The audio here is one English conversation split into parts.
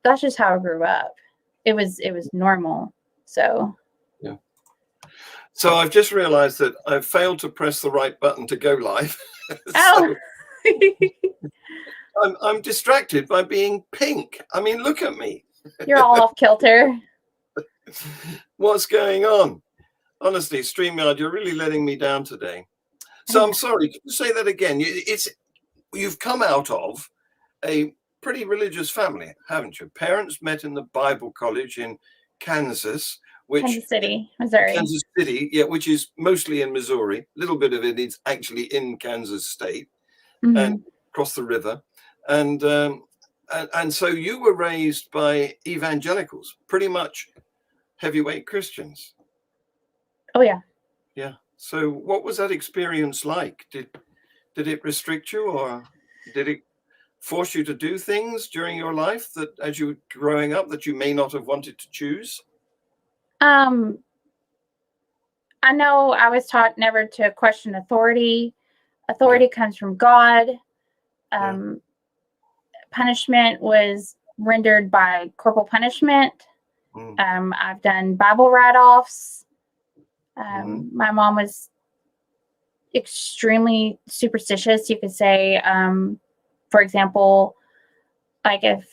that's just how I grew up. It was normal. So yeah. So I've just realized that I've failed to press the right button to go live. oh. I'm distracted by being pink. I mean, look at me. You're all off kilter. What's going on? Honestly, StreamYard, you're really letting me down today. So I'm sorry. Can you say that again? You've come out of a pretty religious family, haven't you? Parents met in the Bible college in Kansas, Kansas City, Missouri. Kansas City, yeah, which is mostly in Missouri. A little bit of it is actually in Kansas State, and across the river. And so you were raised by evangelicals, pretty much heavyweight Christians. Oh yeah. Yeah. So what was that experience like? Did it restrict you, or did it force you to do things during your life that, as you were growing up, that you may not have wanted to choose? I know I was taught never to question authority. Authority comes from God. Punishment was rendered by corporal punishment. I've done Bible write-offs. My mom was extremely superstitious, you could say. For example, like if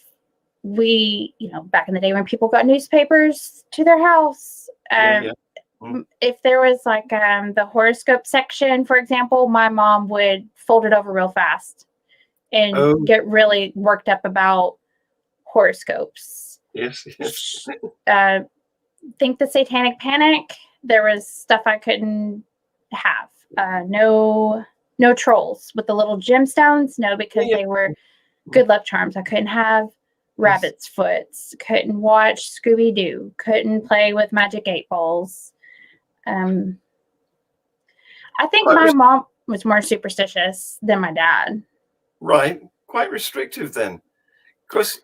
we, back in the day when people got newspapers to their house, if there was like the horoscope section, for example, my mom would fold it over real fast and get really worked up about horoscopes. Yes. Think the Satanic Panic, there was stuff I couldn't have. No trolls with the little gemstones. No, because they were good luck charms. I couldn't have rabbit's foots. Couldn't watch Scooby-Doo. Couldn't play with magic 8 balls. I think my mom was more superstitious than my dad. Right. Quite restrictive then. Because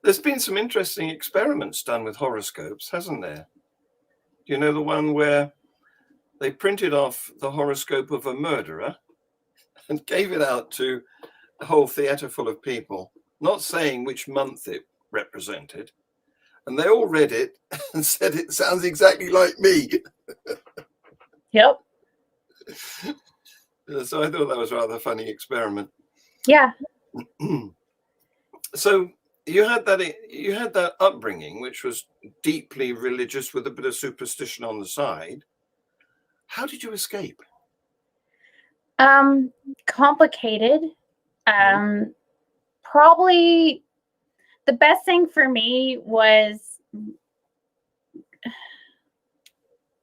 there's been some interesting experiments done with horoscopes, hasn't there? Do you know the one where they printed off the horoscope of a murderer and gave it out to a whole theater full of people, not saying which month it represented, and they all read it and said it sounds exactly like me. Yep. So I thought that was a rather funny experiment. Yeah. So you had that upbringing, which was deeply religious with a bit of superstition on the side. How did you escape? Complicated. Probably the best thing for me was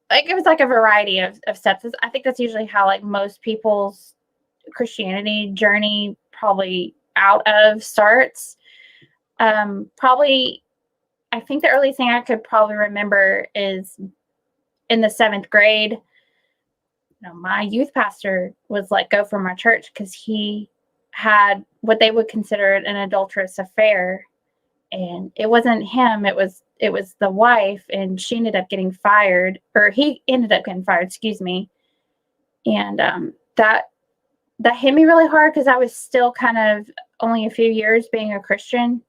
like, it was like a variety of steps. I think that's usually how like most people's Christianity journey probably out of starts. Probably, I think the earliest thing I could probably remember is in the 7th grade. My youth pastor was let go from my church because he had what they would consider an adulterous affair, and it wasn't him. It was the wife, and she ended up getting fired, or he ended up getting fired. Excuse me. And that hit me really hard because I was still kind of only a few years being a Christian.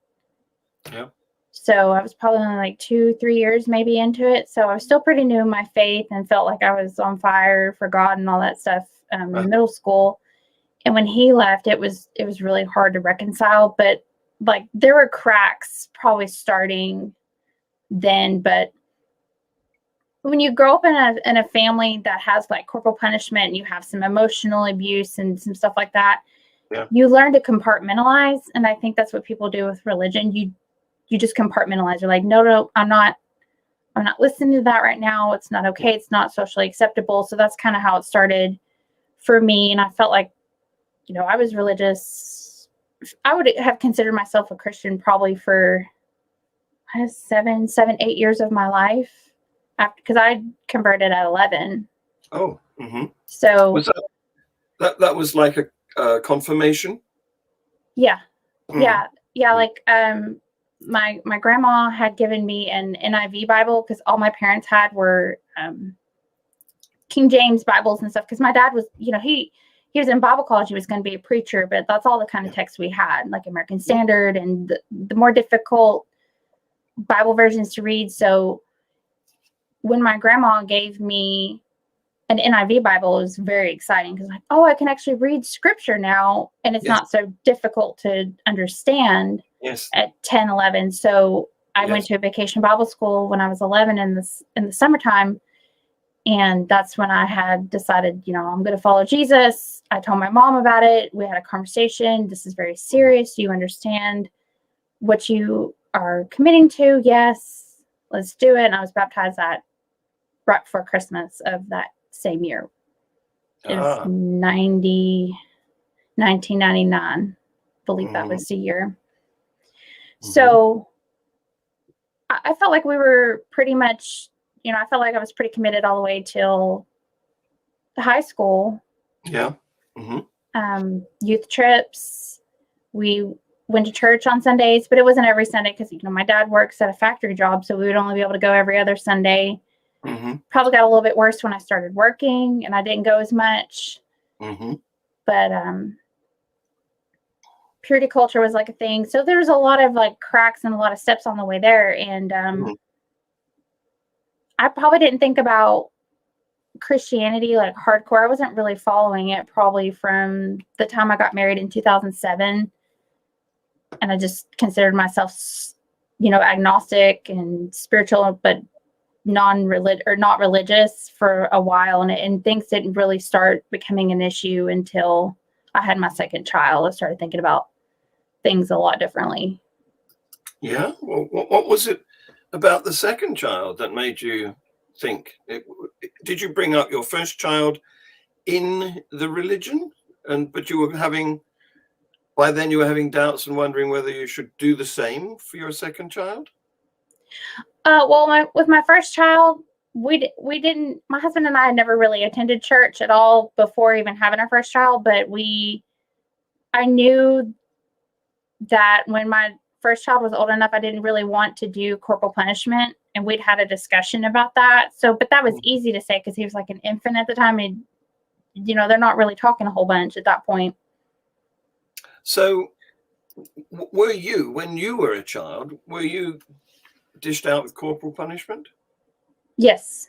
Yeah. So I was probably only like 2-3 years maybe into it. So I was still pretty new in my faith and felt like I was on fire for God and all that stuff in middle school. And when he left, it was really hard to reconcile. But like there were cracks probably starting then. But when you grow up in a family that has like corporal punishment and you have some emotional abuse and some stuff like that, you learn to compartmentalize. And I think that's what people do with religion. You just compartmentalize. You're like, no, I'm not listening to that right now. It's not okay. It's not socially acceptable. So that's kind of how it started for me. And I felt like, I was religious. I would have considered myself a Christian probably for 7, 8 years of my life, because I converted at 11. Oh. Mm-hmm. So was that was like a confirmation? Yeah. Yeah. Like, my grandma had given me an NIV Bible because all my parents had were King James Bibles and stuff. Because my dad was, he was in Bible college. He was going to be a preacher, but that's all the kind of text we had, like American Standard and the more difficult Bible versions to read. So when my grandma gave me an NIV Bible, it was very exciting because like, oh, I can actually read scripture now, and it's not so difficult to understand at 10, 11. So I went to a vacation Bible school when I was 11 in the summertime. And that's when I had decided, I'm going to follow Jesus. I told my mom about it. We had a conversation. This is very serious. Do you understand what you are committing to? Yes, let's do it. And I was baptized right before Christmas of that same year. It was 1999. I believe that was the year. So I felt like we were pretty much, I felt like I was pretty committed all the way till high school. Yeah. Youth trips. We went to church on Sundays, but it wasn't every Sunday because, my dad works at a factory job, so we would only be able to go every other Sunday. Probably got a little bit worse when I started working and I didn't go as much. But purity culture was like a thing. So there was a lot of like cracks and a lot of steps on the way there. And I probably didn't think about Christianity like hardcore. I wasn't really following it probably from the time I got married in 2007. And I just considered myself, agnostic and spiritual, but not religious for a while. And things didn't really start becoming an issue until I had my second child. I started thinking about things a lot differently. Yeah. Well, what was it about the second child that made you think? Did you bring up your first child in the religion, but you were having doubts and wondering whether you should do the same for your second child? Well, with my first child, we didn't. My husband and I had never really attended church at all before even having our first child. But I knew that when my first child was old enough, I didn't really want to do corporal punishment, and we'd had a discussion about that. So, but that was easy to say because he was like an infant at the time, and they're not really talking a whole bunch at that point. So, were you, when you were a child, dished out with corporal punishment? Yes.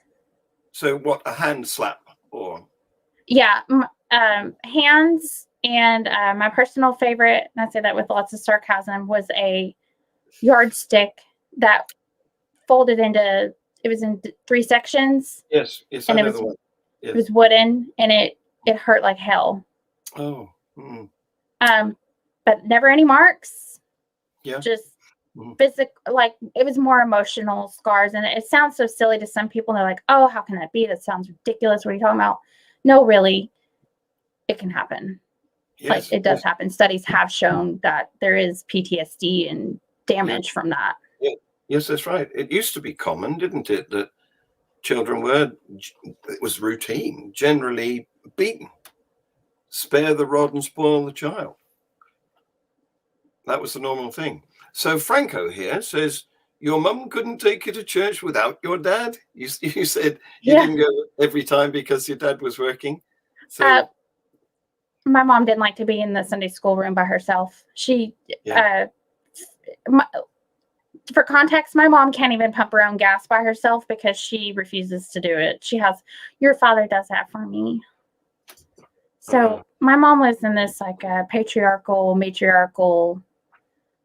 So what, a hand slap or? Yeah, hands, and my personal favorite, and I say that with lots of sarcasm, was a yardstick that folded into, it was in 3 sections. Yes, and it was wooden, and it hurt like hell. Oh. But never any marks. Yeah. Just physical, like it was more emotional scars. And it sounds so silly to some people. They're like, oh, how can that be? That sounds ridiculous. What are you talking about? No, really, it can happen. Yes, like it does happen. Studies have shown that there is PTSD and damage from that. Yeah. Yes, that's right. It used to be common, didn't it, that children it was routine, generally beaten. Spare the rod and spoil the child. That was the normal thing. So Franco here says, your mum couldn't take you to church without your dad? You said you didn't go every time because your dad was working? So my mom didn't like to be in the Sunday school room by herself. For context, my mom can't even pump her own gas by herself because she refuses to do it. Your father does that for me. So my mom lives in this like patriarchal, matriarchal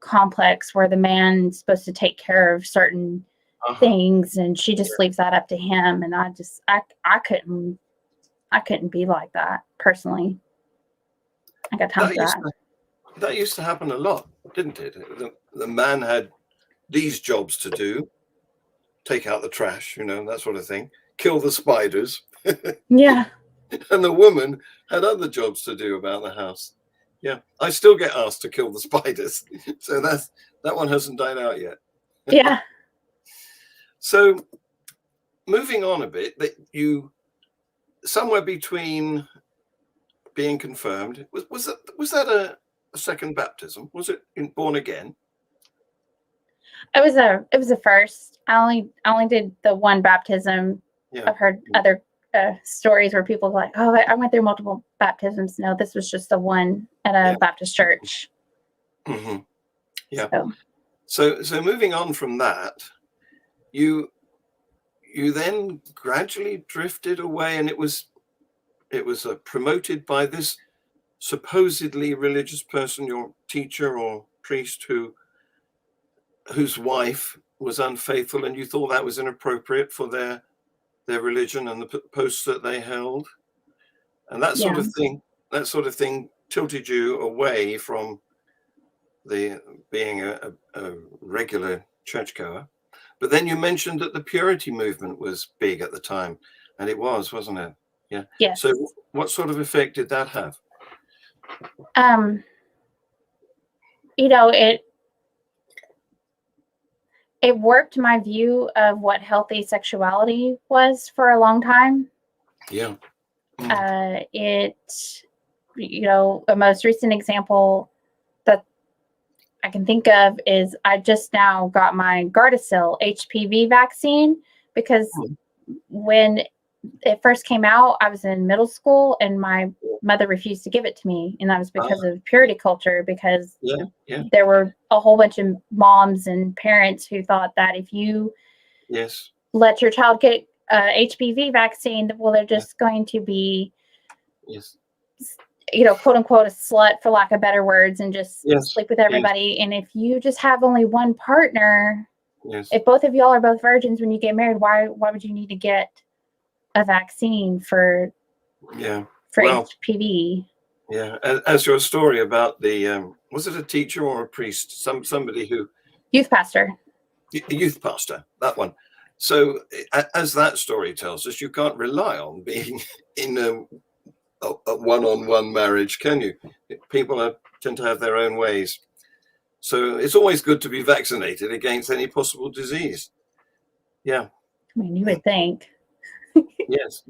complex where the man's supposed to take care of certain things, and she just leaves that up to him. And I couldn't be like that personally. I got time for that. That used to happen a lot, didn't it? The man had these jobs to do: take out the trash, that sort of thing, kill the spiders. Yeah. And the woman had other jobs to do about the house. Yeah, I still get asked to kill the spiders, so that one hasn't died out yet. Yeah. So, moving on a bit, that you somewhere between being confirmed, was that a second baptism? Was it born again? It was a first. I only did the one baptism. Yeah. I've heard other stories where people are like, oh, I went through multiple baptisms. No, this was just the one at a Baptist church. Mm-hmm. Yeah. So moving on from that, you then gradually drifted away, and it was promoted by this supposedly religious person, your teacher or priest, whose wife was unfaithful, and you thought that was inappropriate for their religion and the posts that they held, and that sort Yeah. of thing tilted you away from being a regular churchgoer. But then you mentioned that the purity movement was big at the time, and it was, wasn't it? Yeah. Yes. So what sort of effect did that have? It warped my view of what healthy sexuality was for a long time. Yeah. A most recent example that I can think of is I just now got my Gardasil HPV vaccine, because when it first came out, I was in middle school and my mother refused to give it to me. And that was because of purity culture, because there were a whole bunch of moms and parents who thought that if you let your child get HPV vaccine, well, they're just going to be, quote unquote, a slut, for lack of better words, and just sleep with everybody. And if you just have only one partner, if both of y'all are both virgins when you get married, why would you need to get a vaccine for HPV? Yeah, as your story about the was it a teacher or a priest? Somebody who youth pastor, that one. So as that story tells us, you can't rely on being in a one-on-one marriage, can you? People tend to have their own ways. So it's always good to be vaccinated against any possible disease. Yeah. I mean, you would think. Yes.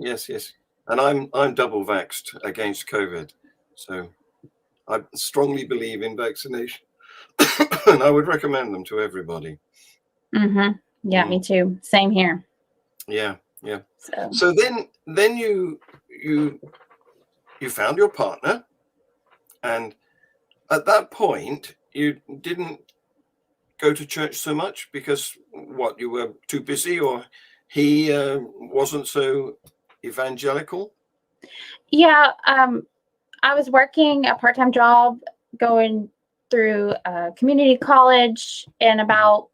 And I'm double vaxxed against COVID. So I strongly believe in vaccination. And I would recommend them to everybody. Mm-hmm. Yeah, me too. Same here. Yeah. So then you found your partner, and at that point you didn't go to church so much because you were too busy, or he wasn't so evangelical? Yeah, I was working a part-time job, going through community college, and about,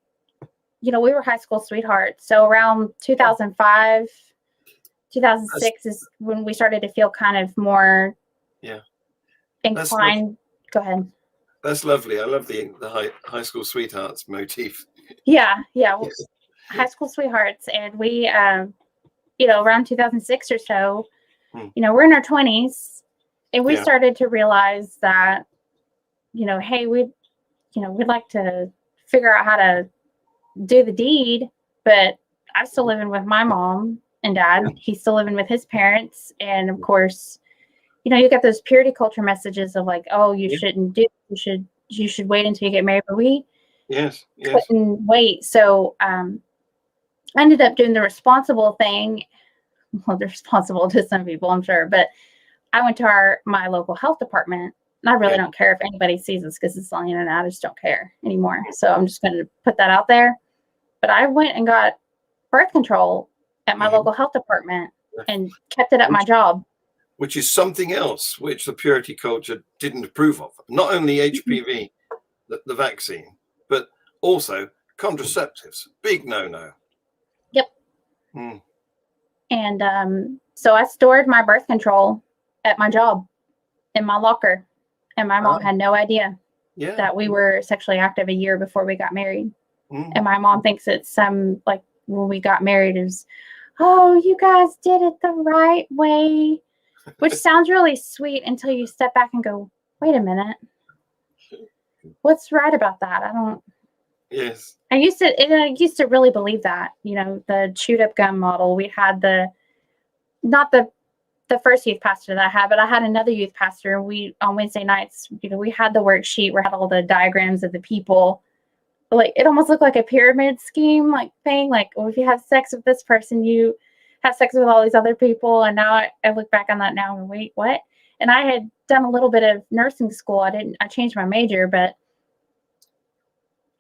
we were high school sweethearts. So around 2005, 2006 is when we started to feel kind of more inclined. Go ahead. That's lovely. I love the high school sweethearts motif. Yeah. Well, high school sweethearts, and we, around 2006 or so, we're in our 20s, and we started to realize that, hey, we'd like to figure out how to do the deed, but I'm still living with my mom and dad. He's still living with his parents. And of course, you get those purity culture messages of like, oh, you shouldn't do, you should wait until you get married. But we couldn't wait. So I ended up doing the responsible thing. Well, they're responsible to some people, I'm sure, but I went to my local health department. And I really don't care if anybody sees this because it's on the internet. I just don't care anymore. So I'm just going to put that out there. But I went and got birth control at my local health department and kept it at my job. Which is something else which the purity culture didn't approve of. Not only HPV, the vaccine, but also contraceptives. Big no-no. Yep. And so I stored my birth control at my job in my locker. And my mom had no idea that we were sexually active a year before we got married. And my mom thinks it's when we got married, is, oh, you guys did it the right way, which sounds really sweet until you step back and go, wait a minute. What's right about that? I don't. Yes. I used to really believe that, the chewed up gum model. We had not the first youth pastor that I had, but I had another youth pastor. We, on Wednesday nights, we had the worksheet where I had all the diagrams of the people. Like, it almost looked like a pyramid scheme, thing. Like, well, if you have sex with this person, you have sex with all these other people. And now I look back on that now and wait, what? And I had done a little bit of nursing school. I changed my major, but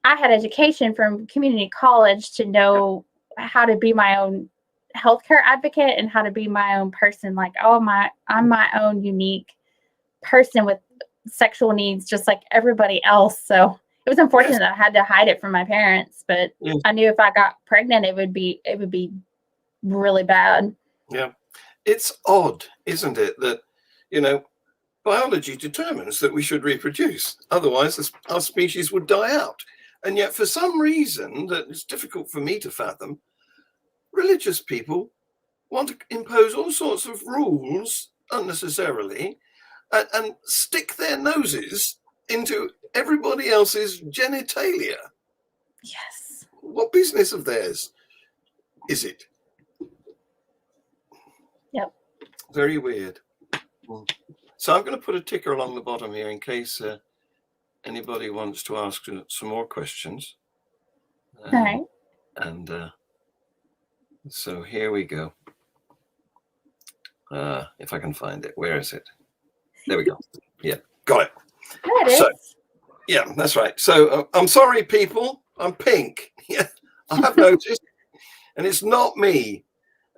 I had education from community college to know how to be my own healthcare advocate and how to be my own person. Like, oh, I'm my own unique person with sexual needs, just like everybody else. So it was unfortunate that I had to hide it from my parents, but I knew if I got pregnant, it would be really bad. Yeah. It's odd, isn't it, that, biology determines that we should reproduce. Otherwise, our species would die out. And yet, for some reason that it's difficult for me to fathom, religious people want to impose all sorts of rules unnecessarily and stick their noses into everybody else's genitalia. Yes. What business of theirs is it? Yep. Very weird. So I'm going to put a ticker along the bottom here in case anybody wants to ask some more questions. All right. And so here we go. If I can find it. Where is it? There we go. Yeah, got it. There it is. Yeah, that's right. So I'm sorry, people. I'm pink. Yeah, I have noticed. And it's not me.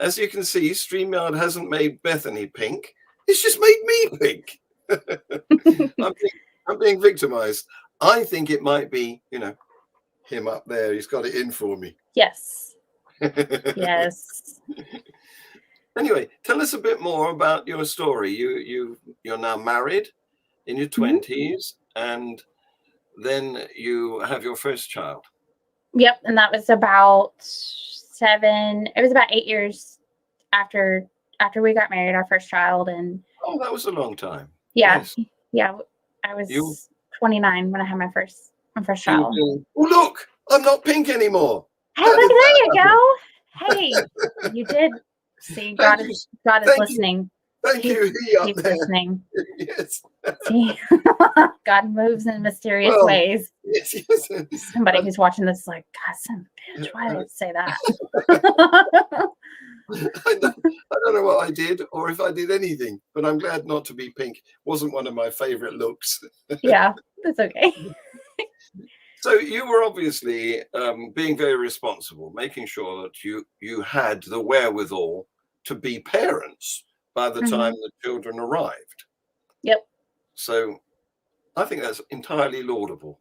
As you can see, StreamYard hasn't made Bethany pink. It's just made me pink. I'm being victimized. I think it might be, him up there. He's got it in for me. Yes. Yes. Anyway, tell us a bit more about your story. You're now married in your 20s, and then you have your first child. Yep, and that was about 8 years after we got married, our first child. And that was a long time. Yeah. Yes. Yeah. I was 29 when I had my first child. Look, I'm not pink anymore. Hey, look, there you go. Hey, you did see. God is listening. Thank you. He's listening. Yes. See, God moves in mysterious ways. Yes. Somebody who's watching this is like, God, son of a bitch, why did I say that? I don't know what I did or if I did anything, but I'm glad not to be pink. Wasn't one of my favorite looks. Yeah, that's okay. So you were obviously being very responsible, making sure that you had the wherewithal to be parents by the time the children arrived. Yep. So I think that's entirely laudable.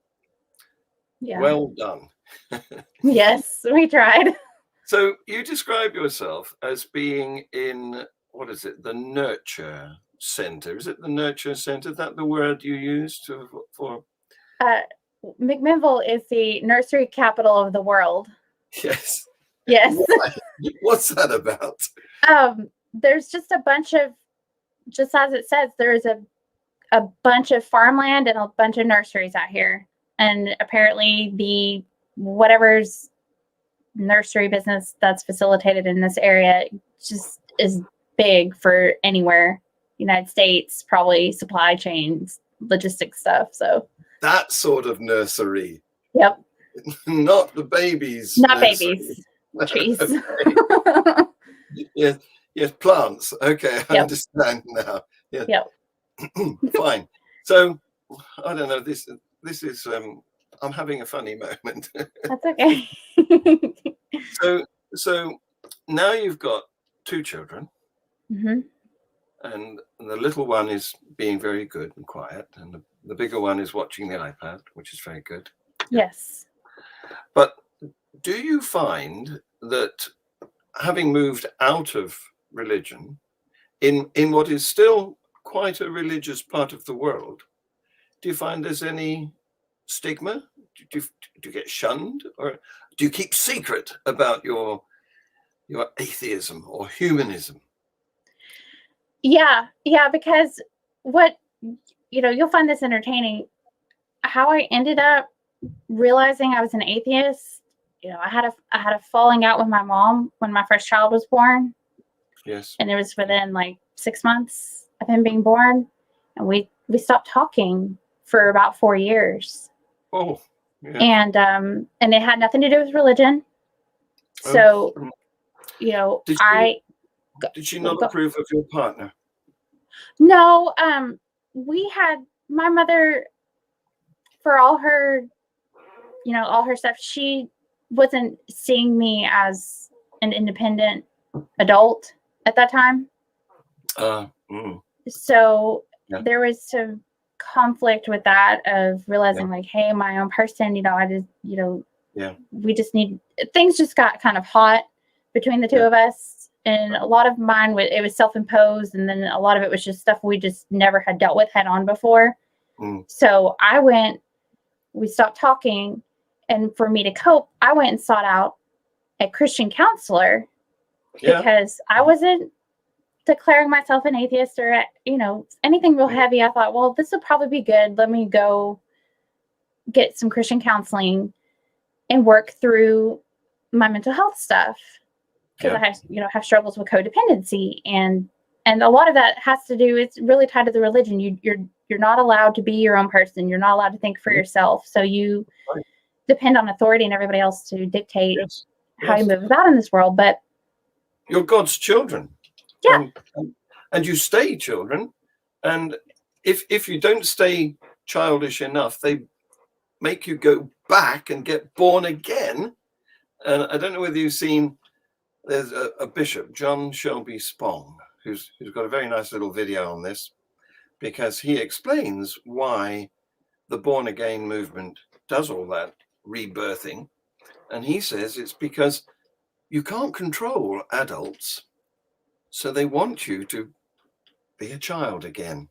Yeah. Well done. Yes, we tried. So you describe yourself as being in, what is it, the nurture center? Is it the nurture center? Is that the word you used for? McMinnville is the nursery capital of the world. Yes. Yes. What's that about? There's just a bunch of, just as it says, there's a bunch of farmland and a bunch of nurseries out here. And apparently the whatever's nursery business that's facilitated in this area just is big for anywhere. United States, probably supply chains, logistics stuff. So that sort of nursery. Yep. Not the babies. Not nursery. Babies. Trees. Okay. Yes, plants. Okay, I understand now. Yeah. Yep. Fine. So I don't know. This is I'm having a funny moment. That's okay. So now you've got 2 children. Mm-hmm. And the little one is being very good and quiet, and the bigger one is watching the iPad, which is very good. Yes. But do you find that having moved out of religion in what is still quite a religious part of the world, do you find there's any stigma? Do you get shunned, or do you keep secret about your atheism or humanism? Yeah, because you'll find this entertaining. How I ended up realizing I was an atheist, I had a falling out with my mom when my first child was born. Yes. And it was within like 6 months of him being born, and we stopped talking for about 4 years. Oh. Yeah. And it had nothing to do with religion. So, Did she not approve of your partner? No, we had my mother, for all her all her stuff, she wasn't seeing me as an independent adult at that time. So there was some conflict with that of realizing like, hey, my own person, I just, we just need, things just got kind of hot between the two of us. And a lot of mine, it was self-imposed. And then a lot of it was just stuff we just never had dealt with head on before. So we stopped talking. And for me to cope, I went and sought out a Christian counselor because I wasn't declaring myself an atheist or, anything real heavy. I thought, well, this would probably be good. Let me go get some Christian counseling and work through my mental health stuff. Because I have struggles with codependency, and a lot of that has to do, it's really tied to the religion. You're not allowed to be your own person. You're not allowed to think for yourself. So you depend on authority and everybody else to dictate how you move about in this world. But you're God's children. Yeah. And you stay children. And if you don't stay childish enough, they make you go back and get born again. And I don't know whether you've seen, there's a bishop, John Shelby Spong, who's got a very nice little video on this, because he explains why the born again movement does all that rebirthing. And he says it's because you can't control adults. So they want you to be a child again.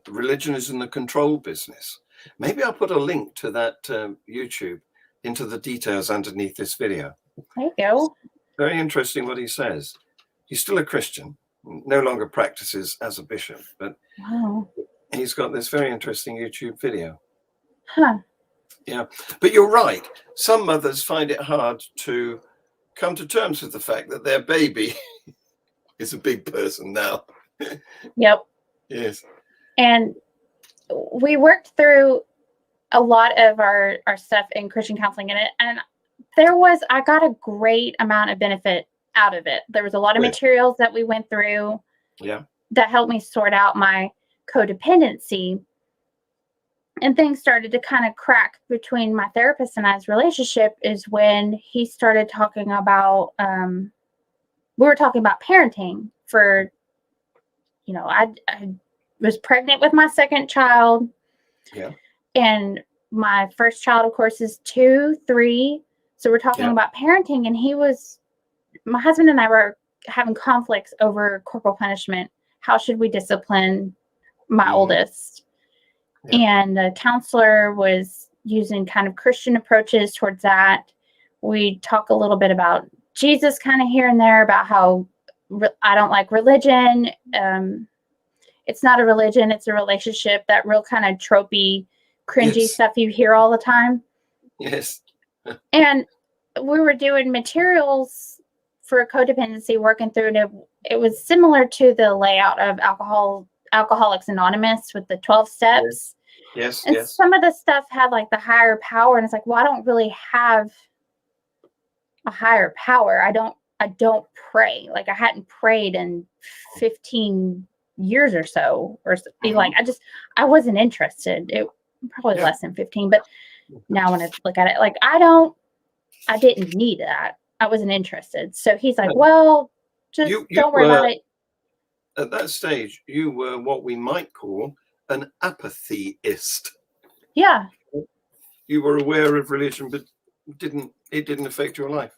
Religion is in the control business. Maybe I'll put a link to that YouTube into the details underneath this video. There you go. Very interesting what he says. He's still a Christian, no longer practices as a bishop, but he's got this very interesting YouTube video. Yeah, but you're right. Some mothers find it hard to come to terms with the fact that their baby is a big person now. Yep. Yes. And we worked through a lot of our stuff in Christian counseling in it, and I got a great amount of benefit out of it. There was a lot of materials that we went through that helped me sort out my codependency, and things started to kind of crack between my therapist and I's relationship is when he started talking about, we were talking about parenting for, I was pregnant with my second child. Yeah. And my first child, of course, is 2, 3. So we're talking about parenting, and my husband and I were having conflicts over corporal punishment. How should we discipline my oldest? And the counselor was using kind of Christian approaches towards that. We talk a little bit about Jesus kind of here and there, about how I don't like religion. It's not a religion, it's a relationship, that real kind of tropey, cringy stuff you hear all the time. Yes. And we were doing materials for codependency, working through it. It was similar to the layout of Alcoholics Anonymous with the 12 steps. Yes. And some of the stuff had like the higher power, and it's like, well, I don't really have a higher power. I don't pray. Like I hadn't prayed in 15 years or so, or like I wasn't interested. It probably less than 15, but now when I look at it, like I didn't need that. I wasn't interested. So he's like, well, just don't worry about it. At that stage, you were what we might call an apathyist. Yeah. You were aware of religion, but it didn't affect your life.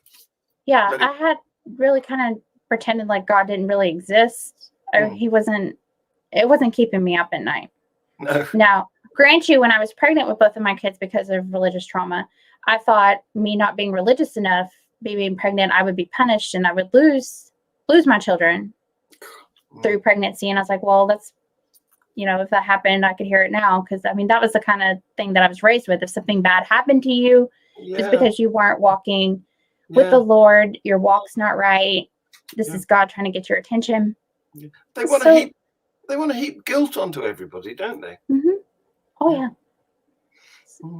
Yeah, I had really kind of pretended like God didn't really exist. Or it wasn't keeping me up at night. No. Now, grant you, when I was pregnant with both of my kids because of religious trauma, I thought me not being religious enough, being pregnant, I would be punished and I would lose my children through pregnancy. And I was like, well, that's, if that happened, I could hear it now. Because, that was the kind of thing that I was raised with. If something bad happened to you, it's because you weren't walking with the Lord. Your walk's not right. This is God trying to get your attention. They want to heap guilt onto everybody, don't they? Mm-hmm. Oh, yeah.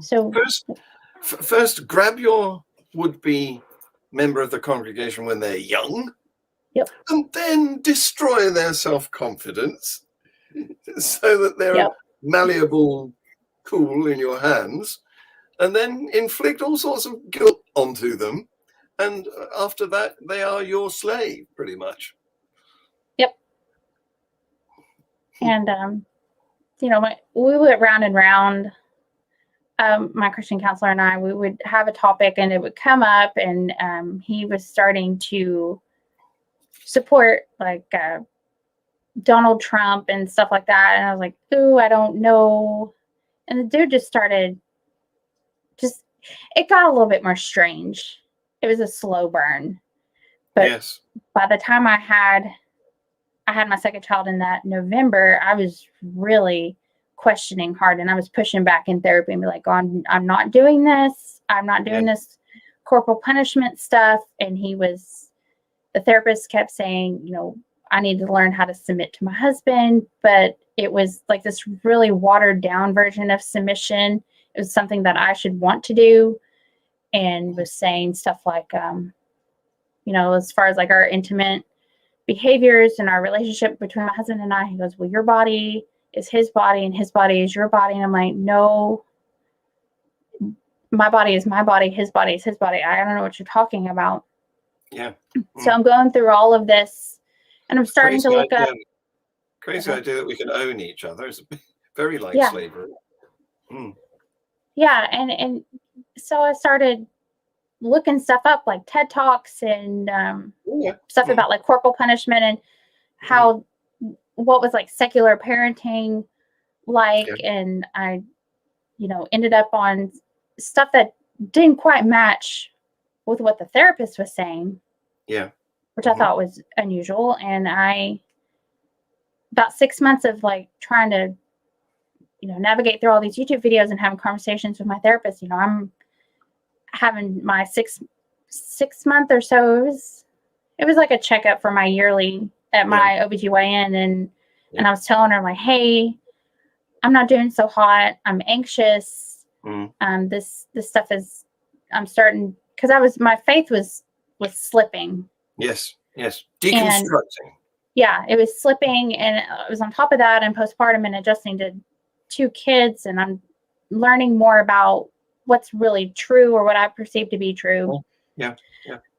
So first grab your would-be member of the congregation when they're young, and then destroy their self-confidence so that they're malleable, cool in your hands, and then inflict all sorts of guilt onto them. And after that, they are your slave, pretty much. Yep. And, we went round and round. My Christian counselor and I, we would have a topic and it would come up, and he was starting to support Donald Trump and stuff like that. And I was like, ooh, I don't know. And the dude just started, it got a little bit more strange. It was a slow burn. But yes. By the time I had my second child in that November, I was really questioning hard, and I was pushing back in therapy and be like, oh, I'm not doing this. I'm not doing this corporal punishment stuff. And the therapist kept saying, I need to learn how to submit to my husband, but it was like this really watered down version of submission. It was something that I should want to do, and was saying stuff like, as far as like our intimate behaviors and our relationship between my husband and I, he goes, well, your body is his body and his body is your body. And I'm like, no, my body is my body. His body is his body. I don't know what you're talking about. Yeah. So I'm going through all of this, and I'm starting to look up. Crazy idea that we can own each other. It's very like slavery. Yeah. And so I started looking stuff up, like TED Talks and stuff about like corporal punishment and how, what was like secular parenting like. And I, ended up on stuff that didn't quite match with what the therapist was saying. Yeah. Which I thought was unusual. And about 6 months of like trying to, navigate through all these YouTube videos and having conversations with my therapist, I'm having my six month or so. It was like a checkup for my yearly at my OBGYN. And I was telling her, like, hey, I'm not doing so hot. I'm anxious. This stuff is, I'm starting, because my faith was slipping. Yes. Deconstructing. It was slipping, and I was on top of that and postpartum and adjusting to 2 kids, and I'm learning more about what's really true or what I perceive to be true. Yeah.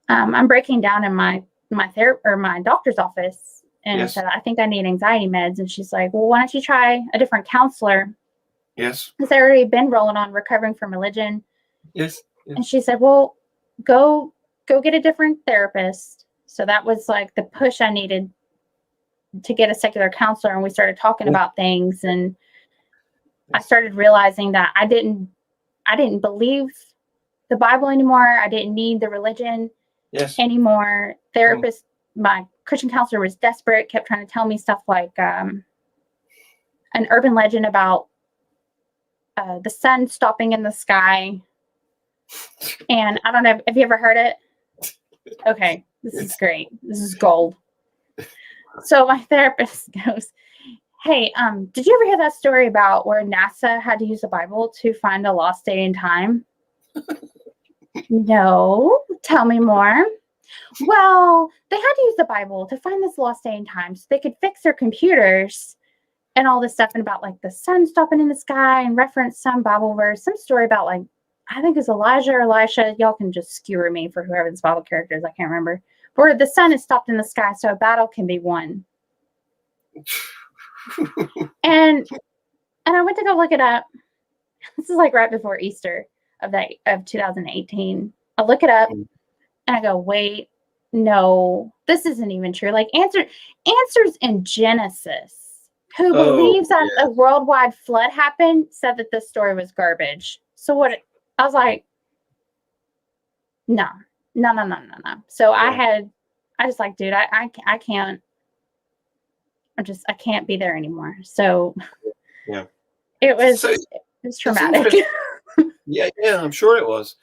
I'm breaking down in my doctor's office, and I said, I think I need anxiety meds. And she's like, well, why don't you try a different counselor? Yes. Because I already been rolling on recovering from religion. Yes. And she said, well, go get a different therapist. So that was like the push I needed to get a secular counselor. And we started talking about things, and I started realizing that I didn't believe the Bible anymore. I didn't need the religion anymore. Therapist, my Christian counselor was desperate, kept trying to tell me stuff like an urban legend about the sun stopping in the sky. And I don't know, have you ever heard it? Okay, this is great. This is gold. So my therapist goes, hey, did you ever hear that story about where NASA had to use the Bible to find a lost day in time? No, tell me more. Well, they had to use the Bible to find this lost day in time so they could fix their computers and all this stuff, and about like the sun stopping in the sky, and reference some Bible verse, some story about like, I think it's Elijah or Elisha. Y'all can just skewer me for whoever this Bible character is. I can't remember. Where the sun is stopped in the sky so a battle can be won. And I went to go look it up. This is like right before Easter of 2018. I look it up and I go, wait, no, this isn't even true. Like answers in Genesis, who believes that a worldwide flood happened, said that this story was garbage. So I was like, no. So I just like, dude, I can't. I can't be there anymore. So it was traumatic. Yeah, I'm sure it was.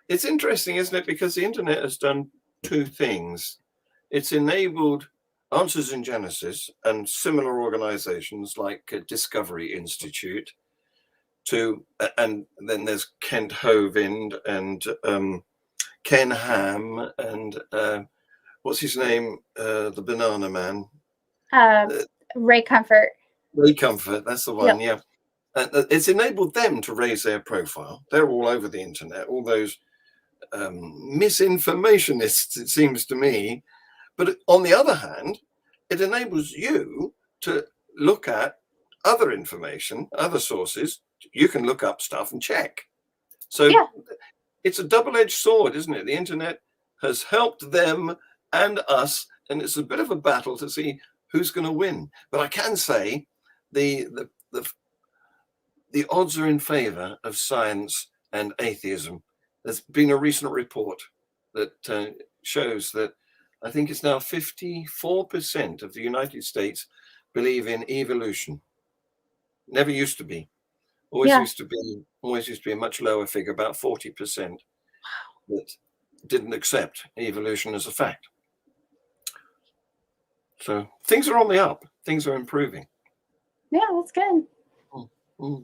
It's interesting, isn't it? Because the internet has done 2 things. It's enabled Answers in Genesis and similar organizations like Discovery Institute and then there's Kent Hovind and Ken Ham and what's his name? The banana man. Ray Comfort. Ray Comfort, that's the one. Yep. It's enabled them to raise their profile. They're all over the internet, all those misinformationists, it seems to me. But on the other hand, it enables you to look at other information, other sources. You can look up stuff and check. So it's a double-edged sword, isn't it? The internet has helped them and us, and it's a bit of a battle to see who's going to win. But I can say the odds are in favor of science and atheism. There's been a recent report that shows that I think it's now 54% of the United States believe in evolution. Never used to be. Always used to be a much lower figure, about 40%, that didn't accept evolution as a fact. So things are on the up. Things are improving. Yeah, that's good. Mm.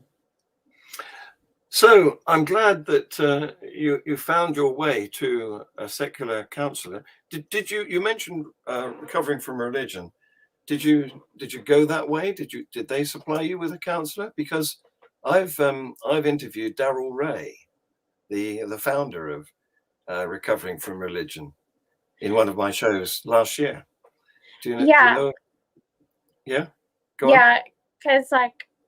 So I'm glad that you found your way to a secular counselor. Did you mentioned recovering from religion? Did you go that way? Did they supply you with a counselor? Because I've interviewed Darrell Ray, the founder of Recovering from Religion, in one of my shows last year. Do you know? Yeah. Go on. Because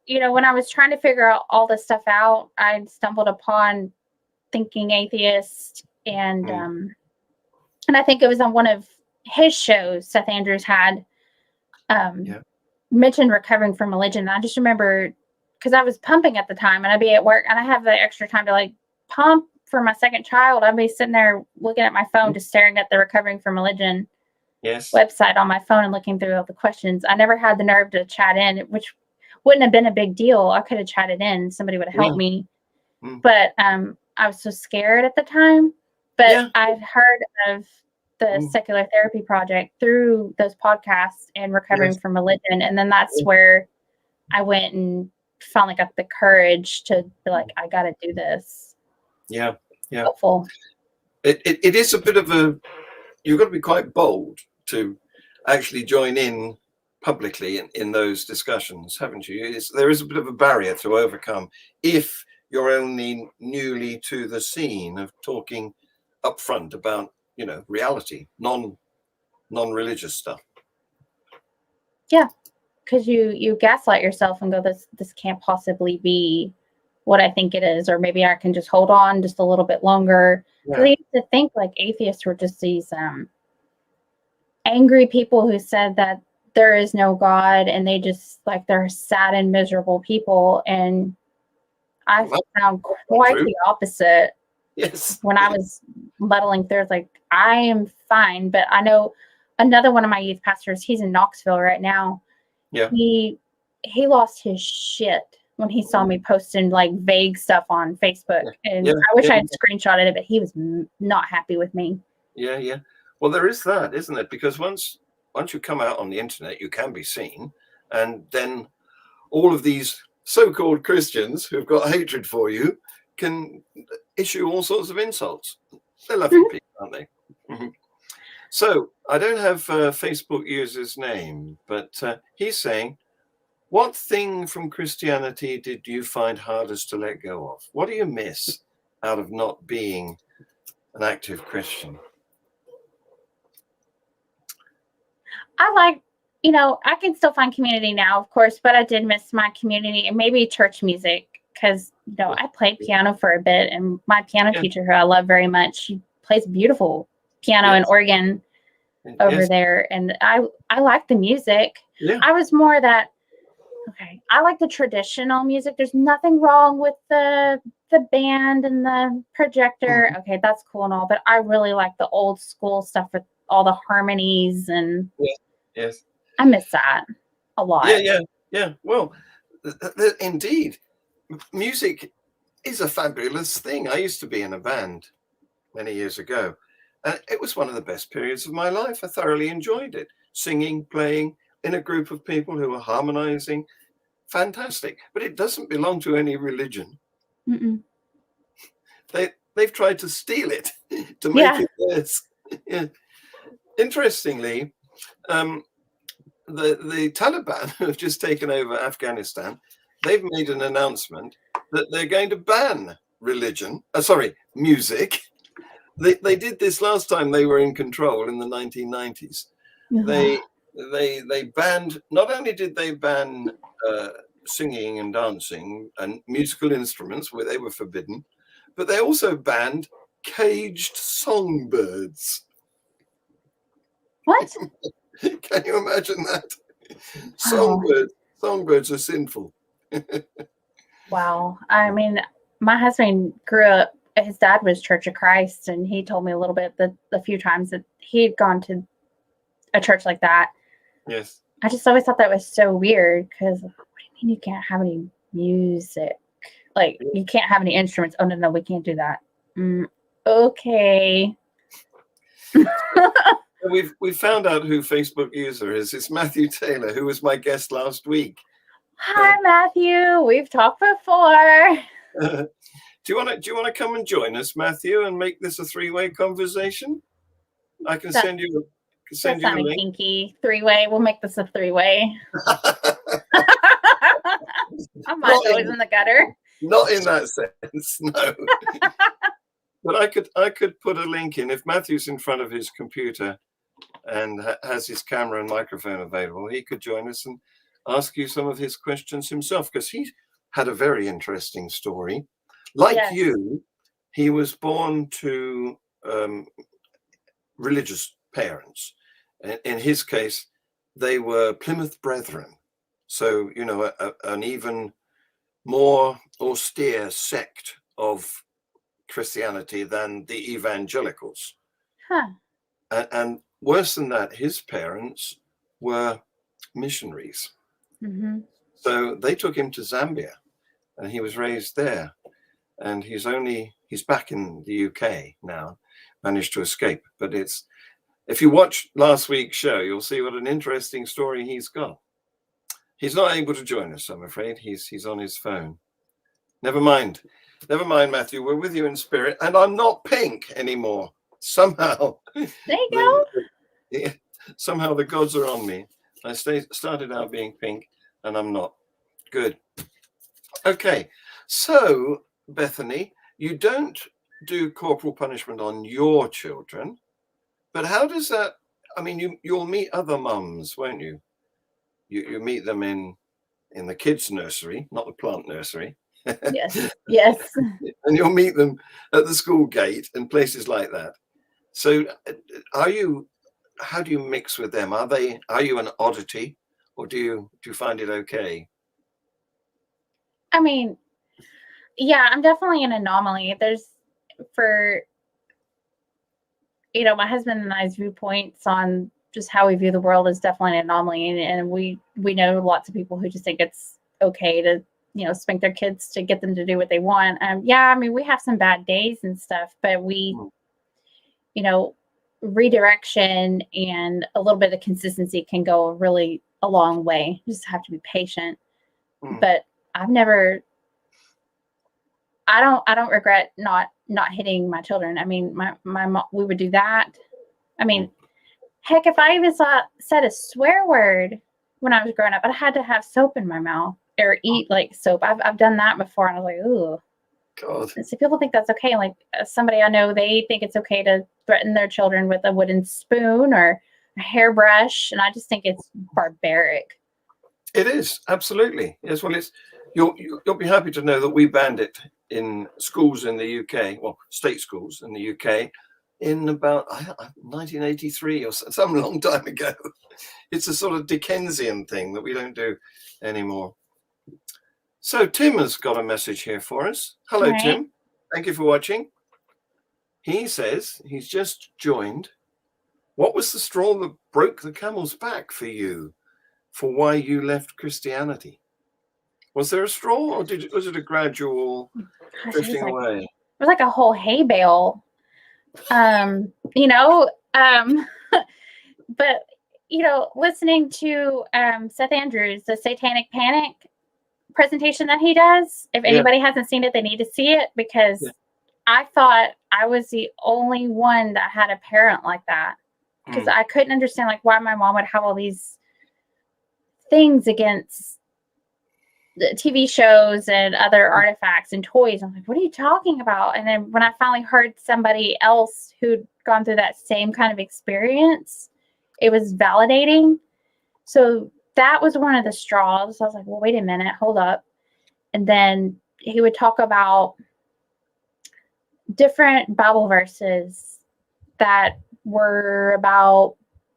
when I was trying to figure out all this stuff out, I stumbled upon Thinking Atheist, and I think it was on one of his shows. Seth Andrews had mentioned recovering from religion. And I just remember, because I was pumping at the time, and I'd be at work, and I have the extra time to pump for my second child. I'd be sitting there looking at my phone, just staring at the Recovering from Religion website on my phone and looking through all the questions. I never had the nerve to chat in, which wouldn't have been a big deal. I could have chatted in. Somebody would have helped me. But I was so scared at the time. But I've heard of the Secular Therapy Project through those podcasts and Recovering from Religion. And then that's where I went and finally got the courage to be like, I got to do this. Yeah. Helpful. It is a bit of you've got to be quite bold to actually join in publicly in those discussions, haven't you? There is a bit of a barrier to overcome if you're only newly to the scene of talking upfront about, reality, non-religious stuff. Yeah, because you gaslight yourself and go, this can't possibly be what I think it is, or maybe I can just hold on just a little bit longer. Yeah. They used to think atheists were just these angry people who said that there is no God, and they just they're sad and miserable people. And I found quite the opposite. Yes. When I was muddling through, I am fine. But I know another one of my youth pastors, he's in Knoxville right now. Yeah. He lost his shit when he saw me posting vague stuff on Facebook. And I wish I had screenshotted it, but he was not happy with me. Yeah. Well, there is that, isn't it? Because once you come out on the internet, you can be seen. And then all of these so-called Christians who've got hatred for you can issue all sorts of insults. They're lovely people, aren't they? Mm-hmm. So I don't have Facebook user's name, but he's saying, what thing from Christianity did you find hardest to let go of? What do you miss out of not being an active Christian? I can still find community now, of course, but I did miss my community and maybe church music because, I played piano for a bit, and my piano teacher, who I love very much, she plays beautiful piano and organ over there. And I like the music. Yeah. I was more that, I like the traditional music. There's nothing wrong with the band and the projector. Mm-hmm. Okay, that's cool and all, but I really like the old school stuff with all the harmonies and yes. I miss that a lot. Yeah. Well, indeed, music is a fabulous thing. I used to be in a band many years ago, and it was one of the best periods of my life. I thoroughly enjoyed it. Singing, playing in a group of people who are harmonizing. Fantastic. But it doesn't belong to any religion. Mm-mm. They've tried to steal it to make it theirs. Yeah. Interestingly, the Taliban have just taken over Afghanistan. they've made an announcement that they're going to ban music. They did this last time they were in control in the 1990s. They banned, not only did they ban singing and dancing and musical instruments where they were forbidden, but they also banned caged songbirds. What? Can you imagine that? Oh. Songbirds are sinful. Wow. I mean, my husband grew up, his dad was Church of Christ, and he told me a little bit that the few times that he had gone to a church like that. Yes. I just always thought that was so weird, because what do you mean you can't have any music? Like, you can't have any instruments. Oh, no, we can't do that. Okay. We've found out who Facebook user is. It's Matthew Taylor, who was my guest last week. Hi, Matthew. We've talked before. Do you want to come and join us, Matthew, and make this a three-way conversation? I can send you a link. Kinky. Three-way. We'll make this a three-way. I'm always in the gutter. Not in that sense, no. But I could put a link in if Matthew's in front of his computer and has his camera and microphone available. He could join us and ask you some of his questions himself, because he had a very interesting story. Like you, he was born to religious parents. In his case, they were Plymouth Brethren. So, you know, an even more austere sect of Christianity than the evangelicals. Huh. And worse than that, his parents were missionaries. Mm-hmm. So they took him to Zambia, and he was raised there. And he's back in the UK now, managed to escape. But if you watch last week's show, you'll see what an interesting story he's got. He's not able to join us, I'm afraid. He's on his phone. Never mind, Matthew. We're with you in spirit, and I'm not pink anymore. Somehow. There you go. Somehow the gods are on me. I started out being pink, and I'm not. Good. Okay, so Bethany, you don't do corporal punishment on your children, but how does that? I mean, you'll meet other mums, won't you? You meet them in the kids' nursery, not the plant nursery. Yes. And you'll meet them at the school gate and places like that. So how do you mix with them? Are you an oddity, or do you find it okay? I mean, yeah, I'm definitely an anomaly. My husband and I's viewpoints on just how we view the world is definitely an anomaly. And we know lots of people who just think it's okay to, spank their kids to get them to do what they want. I mean, we have some bad days and stuff, but redirection and a little bit of consistency can go a long way. You just have to be patient. But I don't regret not hitting my children. I mean, my mom, we would do that. I mean, heck, if I even said a swear word when I was growing up, I had to have soap in my mouth or eat like soap. I've done that before, and I was like, ooh. God. So people think that's okay. Like somebody I know, they think it's okay to threaten their children with a wooden spoon or a hairbrush, and I just think it's barbaric. It is, absolutely. Yes, well, you'll be happy to know that we banned it in schools in the UK, well, state schools in the UK, in about 1983 or some long time ago. It's a sort of Dickensian thing that we don't do anymore. So Tim has got a message here for us. Hello, right. Tim. Thank you for watching. He says he's just joined. What was the straw that broke the camel's back for you for why you left Christianity? Was there a straw, or was it a gradual drifting away? It was like a whole hay bale. But listening to Seth Andrews, the Satanic Panic presentation that he does, if anybody hasn't seen it, they need to see it, because I thought I was the only one that had a parent like that, because I couldn't understand why my mom would have all these things against TV shows and other artifacts and toys. I'm like, what are you talking about? And then when I finally heard somebody else who'd gone through that same kind of experience, it was validating. So that was one of the straws. I was like, well, wait a minute, hold up. And then he would talk about different Bible verses that were about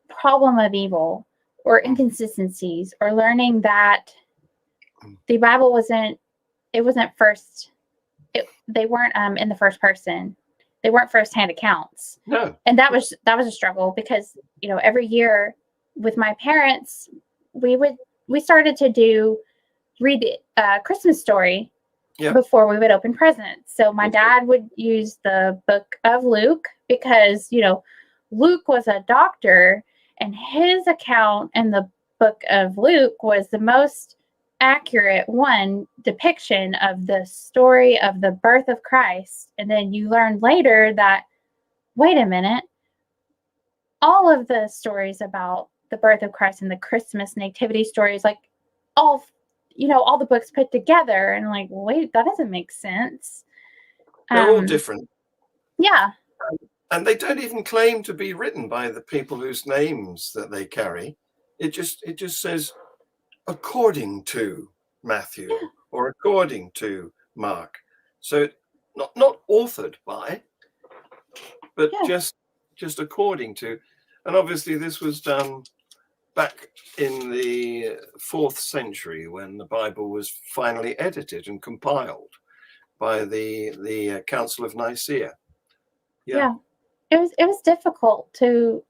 problem of evil or inconsistencies, or learning that the Bible wasn't first. They weren't in the first person. They weren't firsthand accounts. No. And that was a struggle because, every year with my parents, we started to read the Christmas story before we would open presents. So my dad would use the book of Luke because, Luke was a doctor, and his account in the book of Luke was the most accurate depiction of the story of the birth of Christ. And then you learn later that, wait a minute, all of the stories about the birth of Christ and the Christmas nativity stories, like all the books put together, and like, wait, that doesn't make sense. They're all different. Yeah. And they don't even claim to be written by the people whose names that they carry. It just says, according to Matthew or according to Mark. So not authored by, but just according to. And obviously this was done back in the 4th century when the Bible was finally edited and compiled by the Council of Nicaea. Yeah. It was difficult to,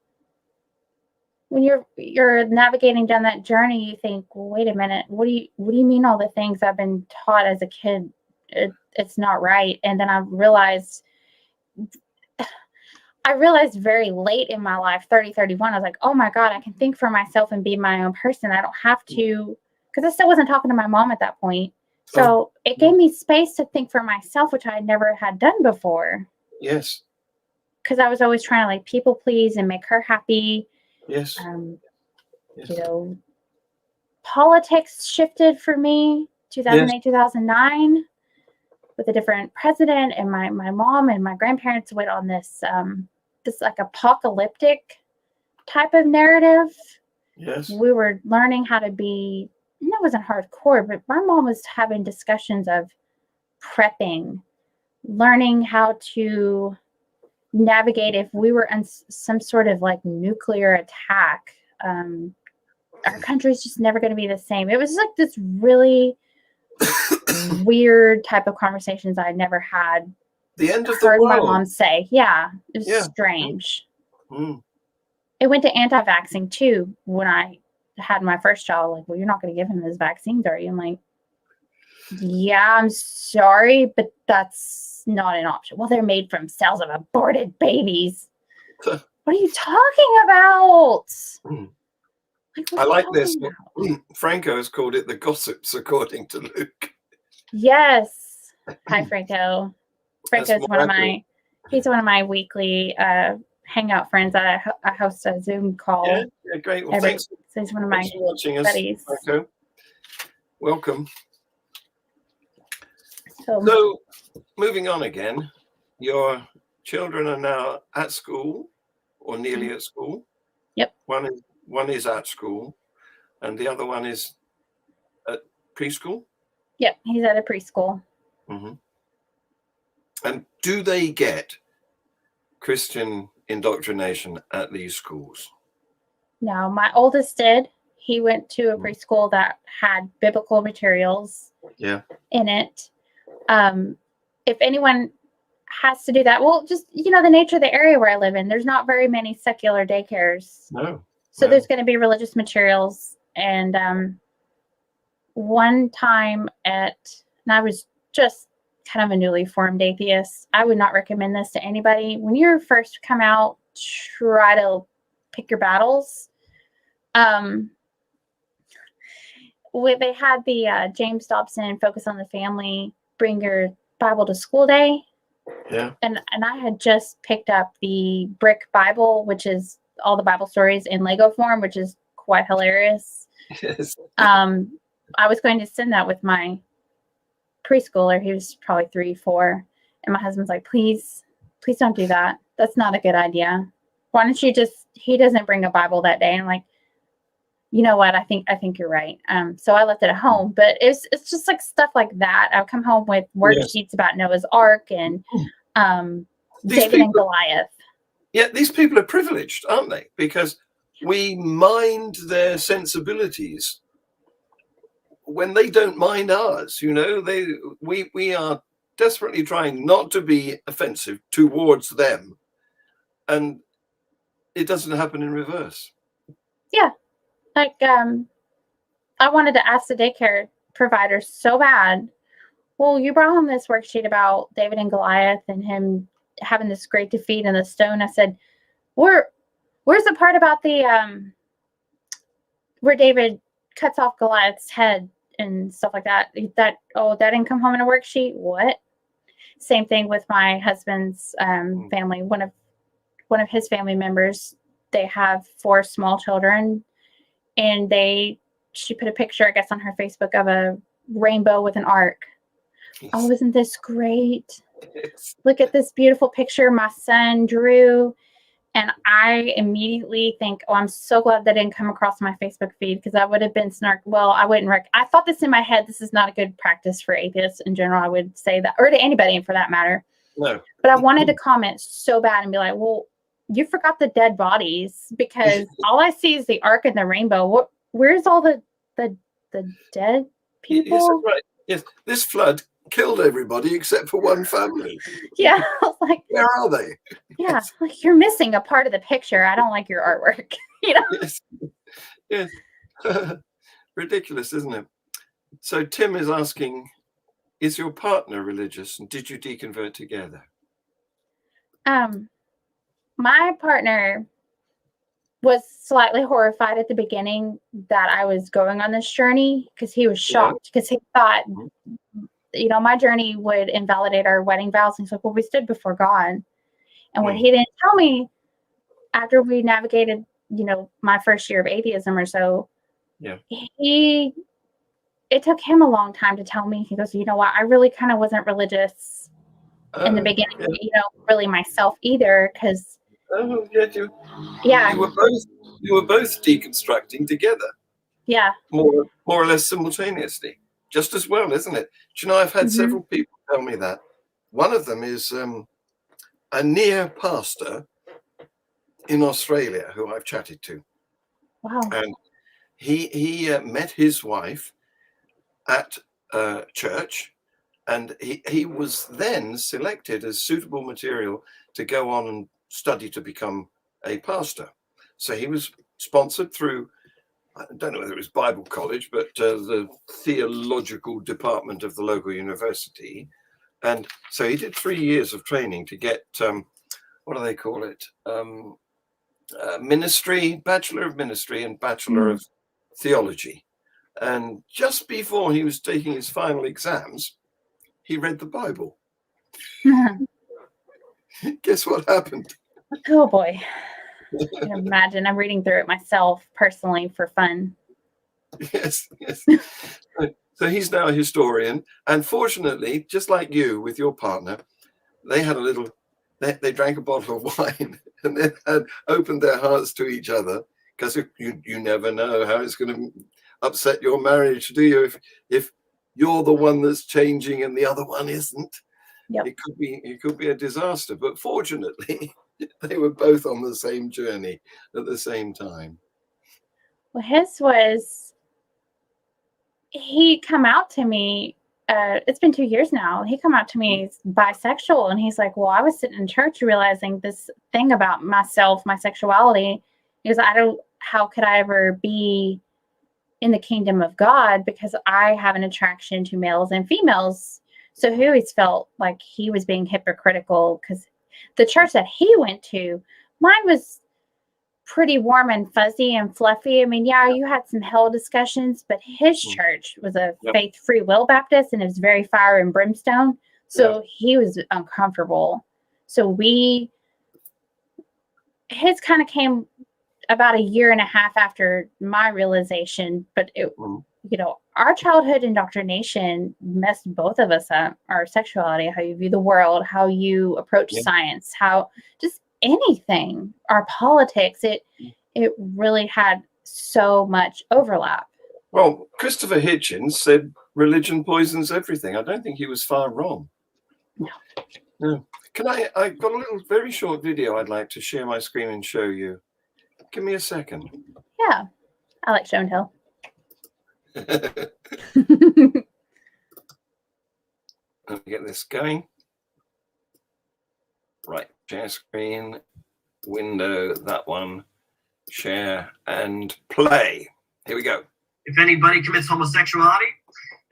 when you're navigating down that journey, you think, well, wait a minute, what do you mean all the things I've been taught as a kid, it's not right? And then I realized very late in my life, 30, 31, I was like, oh my God, I can think for myself and be my own person. I don't have to, because I still wasn't talking to my mom at that point. So it gave me space to think for myself, which I never had done before. Yes. Because I was always trying to like people please and make her happy. Yes. Politics shifted for me 2008, 2009 with a different president, and my mom and my grandparents went on this like apocalyptic type of narrative. Yes. We were learning how to be, and it wasn't hardcore, but my mom was having discussions of prepping, learning how to navigate if we were in some sort of like nuclear attack. Our country's just never going to be the same. It was like this really weird type of conversations I never had. The end of the world. My mom say, it was strange. It went to anti-vaxxing too when I had my first child. Like, well, you're not going to give him those vaccines, are you? I'm like, yeah, I'm sorry, but that's not an option. Well, they're made from cells of aborted babies. What are you talking about? Like, I like this. Franco has called it the gossips according to Luke. Yes. Hi, Franco. Franco's he's one of my weekly hangout friends. I host a Zoom call. Yeah, great. Well, thanks. So he's one of my buddies. Franco. Welcome. So moving on again, your children are now at school or nearly at school. Yep. One is at school, and the other one is at preschool. Yep, he's at a preschool. Mm-hmm. And do they get Christian indoctrination at these schools? No, my oldest did. He went to a preschool that had biblical materials in it. If anyone has to do that, well, just, the nature of the area where I live in, there's not very many secular daycares. No. So there's going to be religious materials. And one time and I was just kind of a newly formed atheist. I would not recommend this to anybody. When you first come out, try to pick your battles. They had the James Dobson Focus on the Family, Bring Your Bible to School Day. Yeah. And I had just picked up the Brick Bible, which is all the Bible stories in Lego form, which is quite hilarious. Yes. I was going to send that with my preschooler. He was probably 3, 4. And my husband's like, please don't do that. That's not a good idea. Why don't you he doesn't bring a Bible that day. And I'm like, you know what? I think you're right. So I left it at home, but it's just like stuff like that. I'll come home with worksheets about Noah's Ark and David and Goliath. Yeah, these people are privileged, aren't they? Because we mind their sensibilities when they don't mind ours. We are desperately trying not to be offensive towards them, and it doesn't happen in reverse. Yeah, like I wanted to ask the daycare provider so bad. Well, you brought home this worksheet about David and Goliath and him having this great defeat in the stone. I said, where's the part about the where David cuts off Goliath's head and stuff like that? That didn't come home in a worksheet. What? Same thing with my husband's family. One of his family members, they have 4 small children, and she put a picture, I guess, on her Facebook of a rainbow with an ark. Yes. Oh, isn't this great? Yes. Look at this beautiful picture my son drew. And I immediately think, I'm so glad that didn't come across my Facebook feed, because I would have been snarked. Well, I wouldn't. I thought this in my head. This is not a good practice for atheists in general. I would say that, or to anybody for that matter. No. But I wanted to comment so bad and be like, well, you forgot the dead bodies, because all I see is the ark and the rainbow. Where's all the dead people? Yes, right. Yes, this flood killed everybody except for one family. Yeah, I was like, where are they? Yeah, yes. Like, you're missing a part of the picture. I don't like your artwork. Yes. Ridiculous, isn't it? So Tim is asking, is your partner religious, and did you deconvert together? My partner was slightly horrified at the beginning that I was going on this journey, because he was shocked, because he thought, my journey would invalidate our wedding vows. And he's like, well, we stood before God. And what he didn't tell me, after we navigated, my first year of atheism or so, it took him a long time to tell me. He goes, you know what, I really kind of wasn't religious in the beginning, really myself either, because you were both deconstructing together. Yeah. More or less simultaneously. Just as well, isn't it? Do you know, I've had several people tell me that. One of them is a near pastor in Australia who I've chatted to. Wow. And he met his wife at church, and he was then selected as suitable material to go on and study to become a pastor. So he was sponsored through, I don't know whether it was Bible college, but the theological department of the local university. And so he did 3 years of training to get, what do they call it? Ministry, Bachelor of Ministry and Bachelor of Theology. And just before he was taking his final exams, he read the Bible. Guess what happened? Oh, boy. I can imagine. I'm reading through it myself personally for fun. Yes. So he's now a historian. And fortunately, just like you with your partner, they had they drank a bottle of wine and then had opened their hearts to each other, because you never know how it's going to upset your marriage, do you? If you're the one that's changing and the other one isn't, it could be a disaster. But fortunately, they were both on the same journey at the same time. Well, he come out to me, it's been 2 years now. He come out to me as bisexual, and he's like, well, I was sitting in church realizing this thing about myself, my sexuality. He goes, how could I ever be in the kingdom of God, because I have an attraction to males and females. So he always felt like he was being hypocritical, because the church that he went to, mine was pretty warm and fuzzy and fluffy. I mean, you had some hell discussions, but his church was a faith free will Baptist, and it was very fire and brimstone. So he was uncomfortable. So his kind of came about a year and a half after my realization, but our childhood indoctrination messed both of us up. Our sexuality, how you view the world, how you approach science, how just anything, our politics, it really had so much overlap. Well, Christopher Hitchens said religion poisons everything. I don't think he was far wrong. No. Can I've got a little very short video I'd like to share my screen and show you. Give me a second. Yeah. I like show and tell. Let me get this going. Right, share screen, window, that one, share and play. Here we go. If anybody commits homosexuality,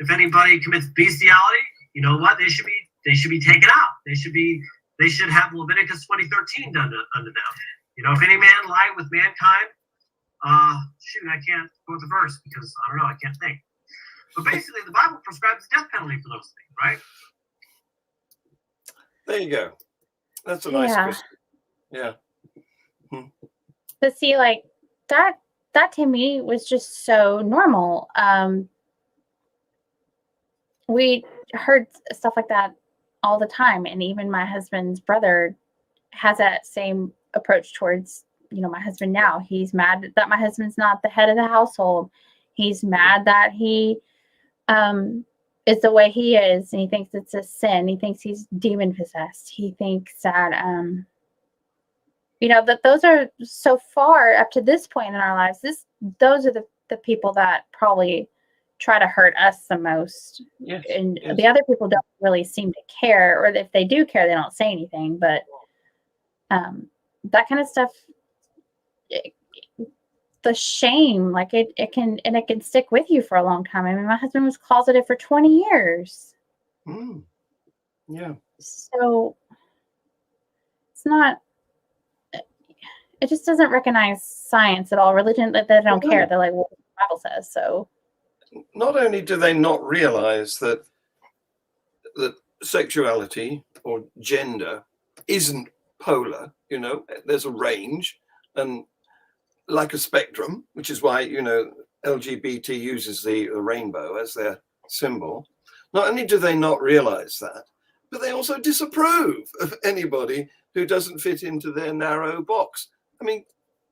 if anybody commits bestiality, you know what? They should be taken out. They should have Leviticus 20:13 done unto them. You know, if any man lie with mankind, shoot, I can't go with the verse because I don't know, I can't think. But basically, the Bible prescribes the death penalty for those things, right? There you go. That's a nice question. Yeah. But see, like that to me was just so normal. We heard stuff like that all the time, and even my husband's brother has that same approach towards, you know, my husband now. He's mad that my husband's not the head of the household. He's mad that he is the way he is, and he thinks it's a sin. He thinks he's demon possessed. He thinks that you know, that those are so far up to this point in our lives. Those are the people that probably try to hurt us the most. Yes, and the other people don't really seem to care, or if they do care, they don't say anything. But that kind of stuff, the shame, like it can stick with you for a long time. I mean, my husband was closeted for 20 years. Yeah. So it's not. It just doesn't recognize science at all. Religion, they don't care. They're like, well, the Bible says so. Not only do they not realize that sexuality or gender isn't polar, you know, there's a range, and like a spectrum, which is why, you know, LGBT uses the rainbow as their symbol. Not only do they not realize that, but they also disapprove of anybody who doesn't fit into their narrow box. I mean,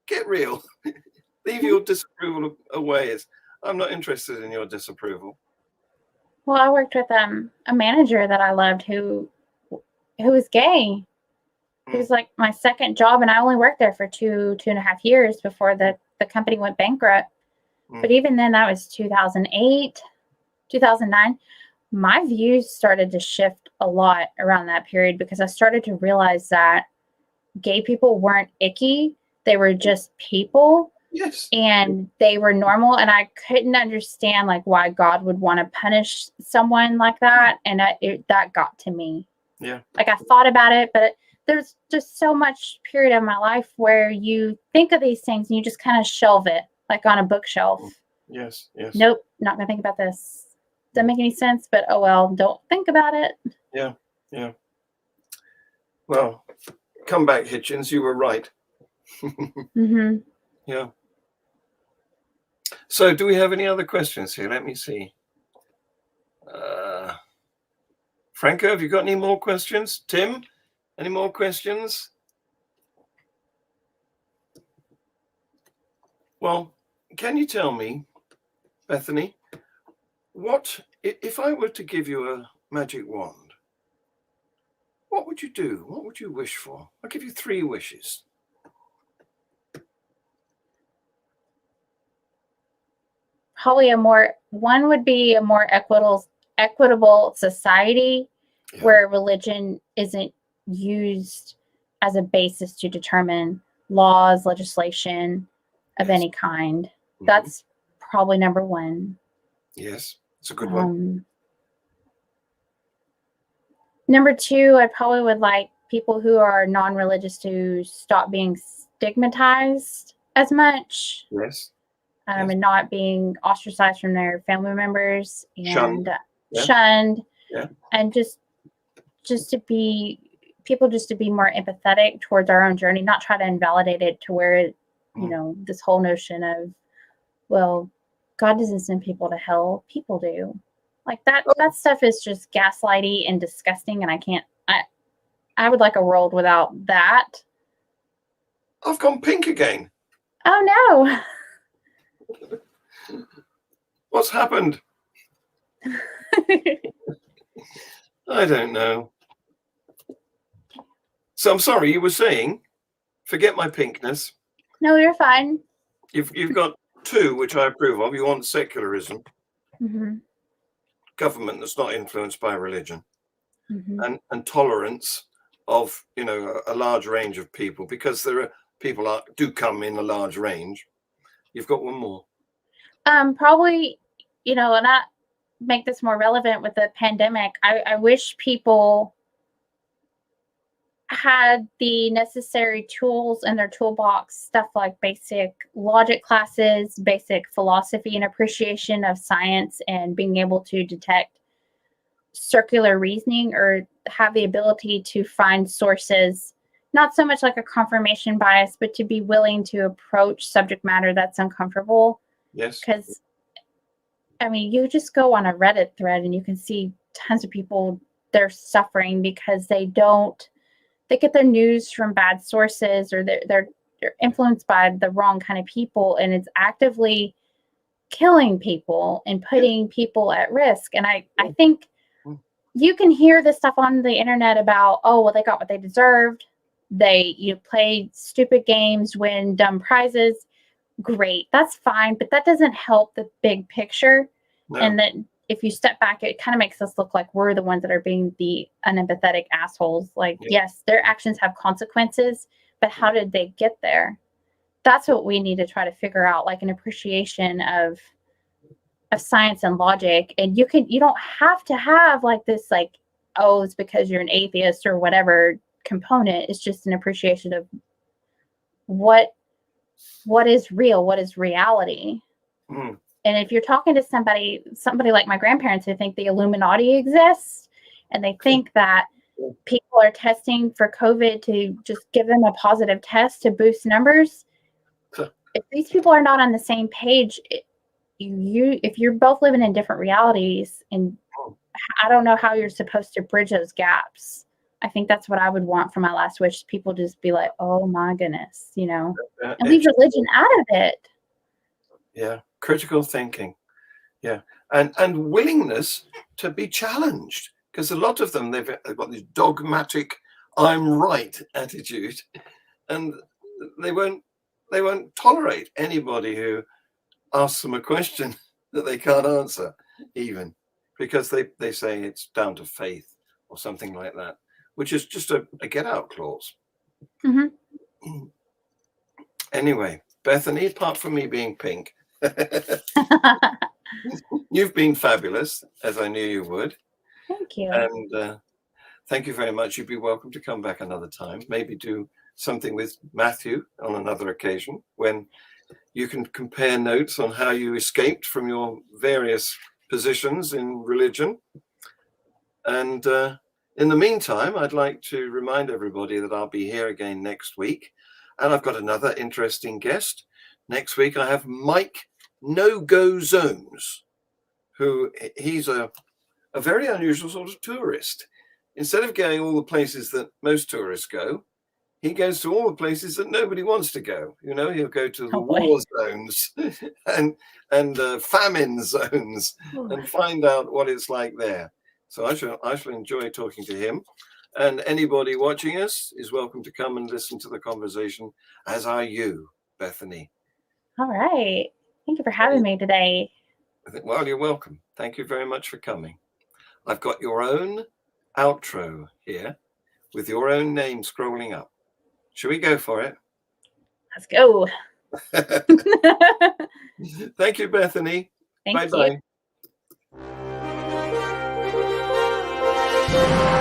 get real. Leave your disapproval away. I'm not interested in your disapproval. Well, I worked with a manager that I loved who was gay. It was like my second job, and I only worked there for 2.5 years before the company went bankrupt. But even then, that was 2008, 2009. My views started to shift a lot around that period because I started to realize that gay people weren't icky. They were just people. Yes. And they were normal. And I couldn't understand like why God would want to punish someone like that. And that got to me. Yeah. Like I thought about it, but there's just so much period of my life where you think of these things and you just kind of shelve it like on a bookshelf. Yes. Yes. Nope. Not going to think about this. Doesn't make any sense, but oh well, don't think about it. Yeah. Yeah. Well, come back, Hitchens. You were right. Mm-hmm. Yeah. So do we have any other questions here? Let me see. Franco, have you got any more questions? Tim, any more questions? Well, can you tell me, Bethany, what if I were to give you a magic wand, what would you do? What would you wish for? I'll give you 3 wishes. Probably one would be a more equitable society where religion isn't used as a basis to determine laws, legislation of any kind. That's probably number 1. Yes, it's a good one. Number 2, I probably would like people who are non-religious to stop being stigmatized as much. Yes. And not being ostracized from their family members and shunned. Yeah. And just to be more empathetic towards our own journey, not try to invalidate it to where, you know, this whole notion of, well, God doesn't send people to hell. People do. Like that stuff is just gaslighty and disgusting. And I would like a world without that. I've gone pink again. Oh no. What's happened? I don't know. So I'm sorry, you were saying, forget my pinkness. No, you're fine. You've got two, which I approve of. You want secularism, government that's not influenced by religion, and tolerance of, a large range of people, because there are people do come in a large range. You've got one more. Probably, and I make this more relevant with the pandemic. I wish people had the necessary tools in their toolbox, stuff like basic logic classes, basic philosophy and appreciation of science, and being able to detect circular reasoning, or have the ability to find sources, not so much like a confirmation bias, but to be willing to approach subject matter that's uncomfortable. Yes. Because, you just go on a Reddit thread and you can see tons of people, they're suffering because they get their news from bad sources, or they're influenced by the wrong kind of people, and it's actively killing people and putting people at risk. And I think you can hear this stuff on the internet about, they got what they deserved. You play stupid games, win dumb prizes. Great, that's fine, but that doesn't help the big picture. No. And that if you step back, it kind of makes us look like we're the ones that are being the unempathetic assholes. Like, yes, their actions have consequences, but how did they get there? That's what we need to try to figure out, like an appreciation of science and logic. And you don't have to have like this, like, it's because you're an atheist or whatever component. It's just an appreciation of what is real, what is reality. And if you're talking to somebody like my grandparents, who think the Illuminati exists, and they think that people are testing for COVID to just give them a positive test to boost numbers, if these people are not on the same page, if you're both living in different realities, and I don't know how you're supposed to bridge those gaps. I think that's what I would want for my last wish. People just be like, oh my goodness, and leave religion out of it. Yeah. Critical thinking. Yeah. And willingness to be challenged, because a lot of them, they've got this dogmatic, I'm right attitude, and they won't tolerate anybody who asks them a question that they can't answer, even because they say it's down to faith or something like that, which is just a get out clause. Anyway, Bethany, apart from me being pink, you've been fabulous, as I knew you would. Thank you. And thank you very much. You'd be welcome to come back another time, maybe do something with Matthew on another occasion, when you can compare notes on how you escaped from your various positions in religion. And in the meantime, I'd like to remind everybody that I'll be here again next week. And I've got another interesting guest. Next week, I have Mike No-Go Zones, who he's a very unusual sort of tourist. Instead of going all the places that most tourists go, he goes to all the places that nobody wants to go. He'll go to the war zones and famine zones and find out what it's like there. So I shall enjoy talking to him. And anybody watching us is welcome to come and listen to the conversation, as are you, Bethany. All right. Thank you for having me today. Well, you're welcome. Thank you very much for coming. I've got your own outro here with your own name scrolling up. Should we go for it? Let's go. Thank you, Bethany. Thank Bye-bye. you.